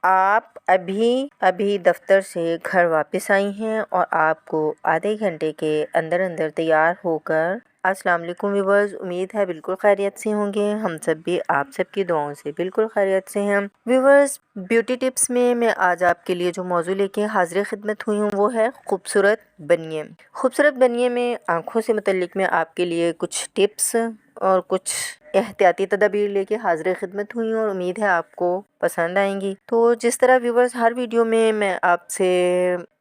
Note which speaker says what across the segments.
Speaker 1: آپ ابھی دفتر سے گھر واپس آئی ہیں اور آپ کو آدھے گھنٹے کے اندر اندر تیار ہو کر السلام علیکم ویورز، امید ہے بالکل خیریت سے ہوں گے۔ ہم سب بھی آپ سب کی دعاؤں سے بالکل خیریت سے ہیں۔ ویورز، بیوٹی ٹپس میں آج آپ کے لیے جو موضوع لے کے حاضر خدمت ہوئی ہوں وہ ہے خوبصورت بنیے۔ خوبصورت بنیے میں آنکھوں سے متعلق میں آپ کے لیے کچھ ٹپس اور کچھ احتیاطی تدابیر لے کے حاضر خدمت ہوئی ہوں اور امید ہے آپ کو پسند آئیں گی۔ تو جس طرح ویورز ہر ویڈیو میں آپ سے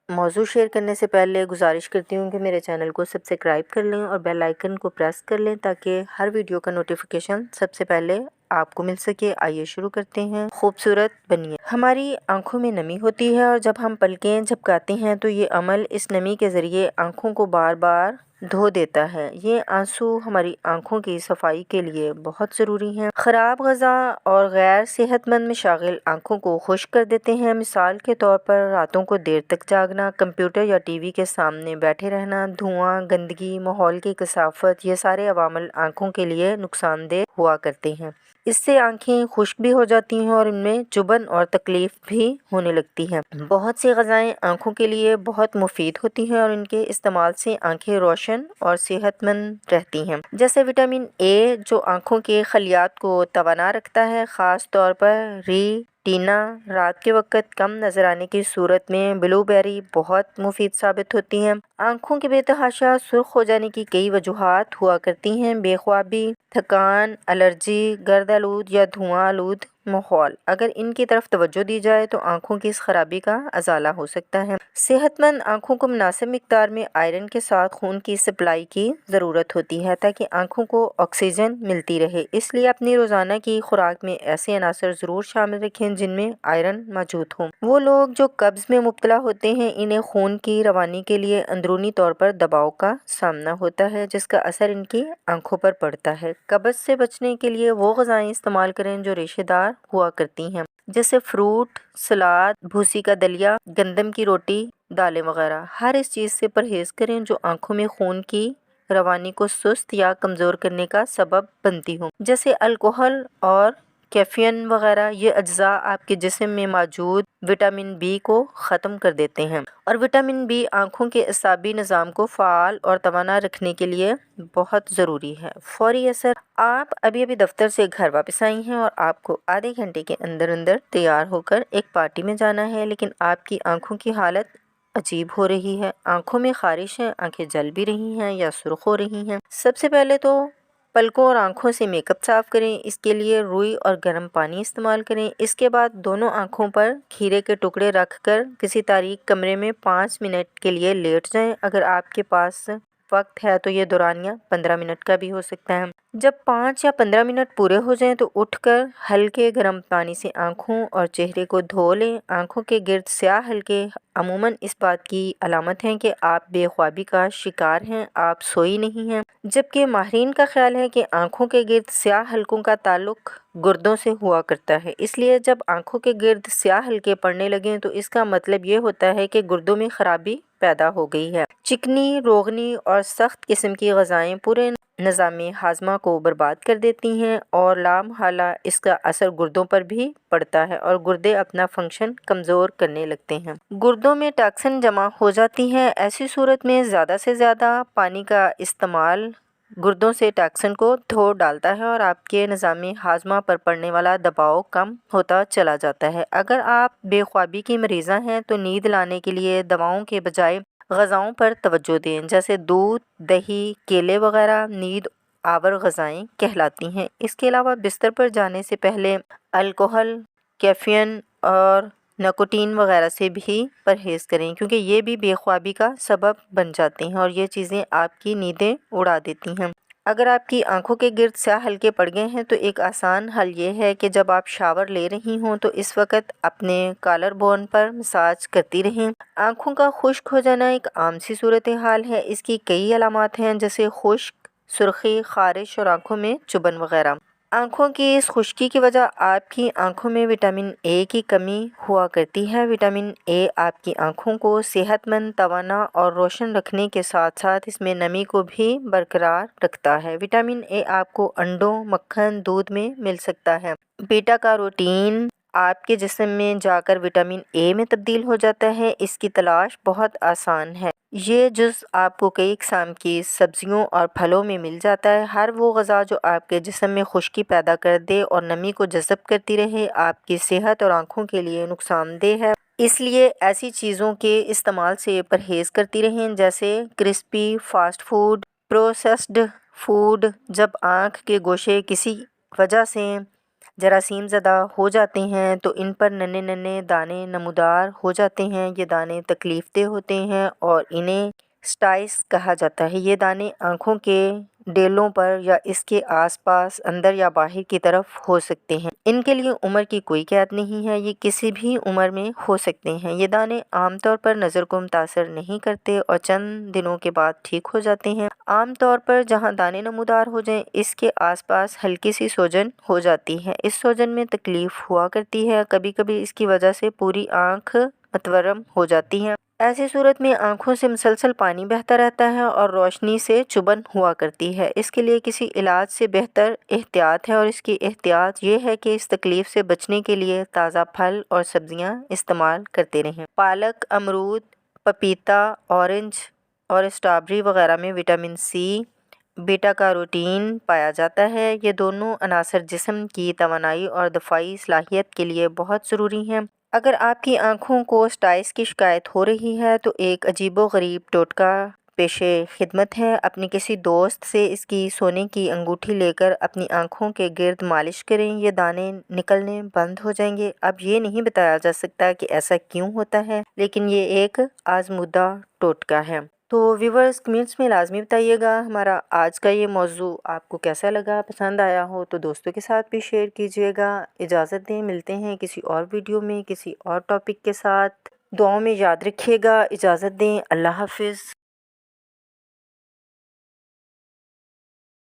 Speaker 1: موضوع شیئر کرنے سے پہلے گزارش کرتی ہوں کہ میرے چینل کو سبسکرائب کر لیں اور بیل آئیکن کو پریس کر لیں تاکہ ہر ویڈیو کا نوٹیفیکیشن سب سے پہلے آپ کو مل سکے۔ آئیے شروع کرتے ہیں۔ خوبصورت بنیے۔ ہماری آنکھوں میں نمی ہوتی ہے اور جب ہم پلکیں جھپکاتے ہیں تو یہ عمل اس نمی کے ذریعے آنکھوں کو بار بار دھو دیتا ہے۔ یہ آنسو ہماری آنکھوں کی صفائی کے لیے بہت ضروری ہیں۔ خراب غذا اور غیر صحت مند مشاغل آنکھوں کو خشک کر دیتے ہیں۔ مثال کے طور پر راتوں کو دیر تک جاگنا، کمپیوٹر یا ٹی وی کے سامنے بیٹھے رہنا، دھواں، گندگی، ماحول کی کثافت، یہ سارے عوامل آنکھوں کے لیے نقصان دہ ہوا کرتے ہیں۔ اس سے آنکھیں خشک بھی ہو جاتی ہیں اور ان میں چبھن اور تکلیف بھی ہونے لگتی ہے۔ بہت سی غذائیں آنکھوں کے لیے بہت مفید ہوتی ہیں اور ان کے استعمال سے آنکھیں روشن اور صحت مند رہتی ہیں، جیسے وٹامن اے جو آنکھوں کے خلیات کو توانا رکھتا ہے، خاص طور پر ریٹینا۔ رات کے وقت کم نظر آنے کی صورت میں بلو بیری بہت مفید ثابت ہوتی ہیں۔ آنکھوں کے بے تحاشا سرخ ہو جانے کی کئی وجوہات ہوا کرتی ہیں: بے خوابی، تھکان، الرجی، گرد آلود یا دھواں آلود ماحول۔ اگر ان کی طرف توجہ دی جائے تو آنکھوں کی اس خرابی کا ازالہ ہو سکتا ہے۔ صحت مند آنکھوں کو مناسب مقدار میں آئرن کے ساتھ خون کی سپلائی کی ضرورت ہوتی ہے تاکہ آنکھوں کو آکسیجن ملتی رہے۔ اس لیے اپنی روزانہ کی خوراک میں ایسے عناصر ضرور شامل رکھیں جن میں آئرن موجود ہوں۔ وہ لوگ جو قبض میں مبتلا ہوتے ہیں انہیں خون کی روانی کے لیے اندرونی طور پر دباؤ کا سامنا ہوتا ہے جس کا اثر ان کی آنکھوں پر پڑتا ہے۔ قبض سے بچنے کے لیے وہ غذائیں استعمال کریں جو ریشے دار ہوا کرتی ہیں، جیسے فروٹ، سلاد، بھوسی کا دلیا، گندم کی روٹی، دالیں وغیرہ۔ ہر اس چیز سے پرہیز کریں جو آنکھوں میں خون کی روانی کو سست یا کمزور کرنے کا سبب بنتی ہوں، جیسے الکحل اور کیفین وغیرہ۔ یہ اجزاء آپ کے جسم میں موجود وٹامن بی کو ختم کر دیتے ہیں اور وٹامن بی آنکھوں کے اعصابی نظام کو فعال اور توانا رکھنے کے لیے بہت ضروری ہے۔ فوری اثر۔ آپ ابھی دفتر سے گھر واپس آئی ہیں اور آپ کو آدھے گھنٹے کے اندر اندر تیار ہو کر ایک پارٹی میں جانا ہے، لیکن آپ کی آنکھوں کی حالت عجیب ہو رہی ہے۔ آنکھوں میں خارش ہے، آنکھیں جل بھی رہی ہیں یا سرخ ہو رہی ہیں۔ سب سے پہلے تو پلکوں اور آنکھوں سے میک اپ صاف کریں۔ اس کے لیے روئی اور گرم پانی استعمال کریں۔ اس کے بعد دونوں آنکھوں پر کھیرے کے ٹکڑے رکھ کر کسی تاریک کمرے میں 5 منٹ کے لیے لیٹ جائیں۔ اگر آپ کے پاس وقت ہے تو یہ دورانیہ 15 منٹ کا بھی ہو سکتا ہے۔ جب 5 یا 15 منٹ پورے ہو جائیں تو اٹھ کر ہلکے گرم پانی سے آنکھوں اور چہرے کو دھو لیں۔ آنکھوں کے گرد سیاہ حلقے عموماً اس بات کی علامت ہیں کہ آپ بے خوابی کا شکار ہیں، آپ سوئی نہیں ہیں، جبکہ ماہرین کا خیال ہے کہ آنکھوں کے گرد سیاہ حلقوں کا تعلق گردوں سے ہوا کرتا ہے۔ اس لیے جب آنکھوں کے گرد سیاہ حلقے پڑنے لگیں تو اس کا مطلب یہ ہوتا ہے کہ گردوں میں خرابی پیدا ہو گئی ہے۔ چکنی، روغنی اور سخت قسم کی غذائیں پورے نظام ہاضمہ کو برباد کر دیتی ہیں اور لامحالہ اس کا اثر گردوں پر بھی پڑتا ہے اور گردے اپنا فنکشن کمزور کرنے لگتے ہیں۔ گردوں میں ٹاکسن جمع ہو جاتی ہیں۔ ایسی صورت میں زیادہ سے زیادہ پانی کا استعمال گردوں سے ٹاکسن کو دھو ڈالتا ہے اور آپ کے نظام ہاضمہ پر پڑنے والا دباؤ کم ہوتا چلا جاتا ہے۔ اگر آپ بے خوابی کی مریضہ ہیں تو نیند لانے کے لیے دواؤں کے بجائے غذاؤں پر توجہ دیں، جیسے دودھ، دہی، کیلے وغیرہ نیند آور غذائیں کہلاتی ہیں۔ اس کے علاوہ بستر پر جانے سے پہلے الکحل، کیفین اور نکوٹین وغیرہ سے بھی پرہیز کریں کیونکہ یہ بھی بے خوابی کا سبب بن جاتے ہیں اور یہ چیزیں آپ کی نیندیں اڑا دیتی ہیں۔ اگر آپ کی آنکھوں کے گرد سیاہ حلقے پڑ گئے ہیں تو ایک آسان حل یہ ہے کہ جب آپ شاور لے رہی ہوں تو اس وقت اپنے کالر بون پر مساج کرتی رہیں۔ آنکھوں کا خشک ہو جانا ایک عام سی صورتحال ہے۔ اس کی کئی علامات ہیں جیسے خشک، سرخی، خارش اور آنکھوں میں چبھن وغیرہ۔ آنکھوں کی اس خشکی کی وجہ آپ کی آنکھوں میں وٹامن اے کی کمی ہوا کرتی ہے۔ وٹامن اے آپ کی آنکھوں کو صحت مند، توانا اور روشن رکھنے کے ساتھ ساتھ اس میں نمی کو بھی برقرار رکھتا ہے۔ وٹامن اے آپ کو انڈوں، مکھن، دودھ میں مل سکتا ہے۔ بیٹا کیروٹین آپ کے جسم میں جا کر وٹامن اے میں تبدیل ہو جاتا ہے۔ اس کی تلاش بہت آسان ہے۔ یہ جز آپ کو کئی اقسام کی سبزیوں اور پھلوں میں مل جاتا ہے۔ ہر وہ غذا جو آپ کے جسم میں خشکی پیدا کر دے اور نمی کو جذب کرتی رہے آپ کی صحت اور آنکھوں کے لیے نقصان دہ ہے۔ اس لیے ایسی چیزوں کے استعمال سے پرہیز کرتی رہیں جیسے crispy fast food, processed food. جب آنکھ کے گوشے کسی وجہ سے جراثیم زدہ ہو جاتے ہیں تو ان پر ننھے ننھے دانے نمودار ہو جاتے ہیں۔ یہ دانے تکلیف دہ ہوتے ہیں اور انہیں سٹائس کہا جاتا ہے۔ یہ دانے آنکھوں کے ڈیلوں پر یا اس کے آس پاس اندر یا باہر کی طرف ہو سکتے ہیں۔ ان کے لیے عمر کی کوئی قید نہیں ہے، یہ کسی بھی عمر میں ہو سکتے ہیں۔ یہ دانے عام طور پر نظر کو متاثر نہیں کرتے اور چند دنوں کے بعد ٹھیک ہو جاتے ہیں۔ عام طور پر جہاں دانے نمودار ہو جائیں اس کے آس پاس ہلکی سی سوجن ہو جاتی ہے۔ اس سوجن میں تکلیف ہوا کرتی ہے، کبھی کبھی اس کی وجہ سے پوری آنکھ متورم ہو جاتی ہے۔ ایسی صورت میں آنکھوں سے مسلسل پانی بہتا رہتا ہے اور روشنی سے چبھن ہوا کرتی ہے۔ اس کے لیے کسی علاج سے بہتر احتیاط ہے اور اس کی احتیاط یہ ہے کہ اس تکلیف سے بچنے کے لیے تازہ پھل اور سبزیاں استعمال کرتے رہیں۔ پالک، امرود، پپیتا، اورنج اور اسٹرابیری وغیرہ میں وٹامن سی، بیٹا کیروٹین پایا جاتا ہے۔ یہ دونوں عناصر جسم کی توانائی اور دفاعی صلاحیت کے لیے بہت ضروری ہیں۔ اگر آپ کی آنکھوں کو سٹائس کی شکایت ہو رہی ہے تو ایک عجیب و غریب ٹوٹکا پیش خدمت ہے۔ اپنے کسی دوست سے اس کی سونے کی انگوٹھی لے کر اپنی آنکھوں کے گرد مالش کریں، یہ دانے نکلنے بند ہو جائیں گے۔ اب یہ نہیں بتایا جا سکتا کہ ایسا کیوں ہوتا ہے، لیکن یہ ایک آزمودہ ٹوٹکا ہے۔ تو ویورز کمنٹس میں لازمی بتائیے گا ہمارا آج کا یہ موضوع آپ کو کیسا لگا، پسند آیا ہو تو دوستوں کے ساتھ بھی شیئر کیجیے گا۔ اجازت دیں، ملتے ہیں کسی اور ویڈیو میں کسی اور ٹاپک کے ساتھ۔ دعاؤں میں یاد رکھیے گا۔ اجازت دیں، اللہ حافظ۔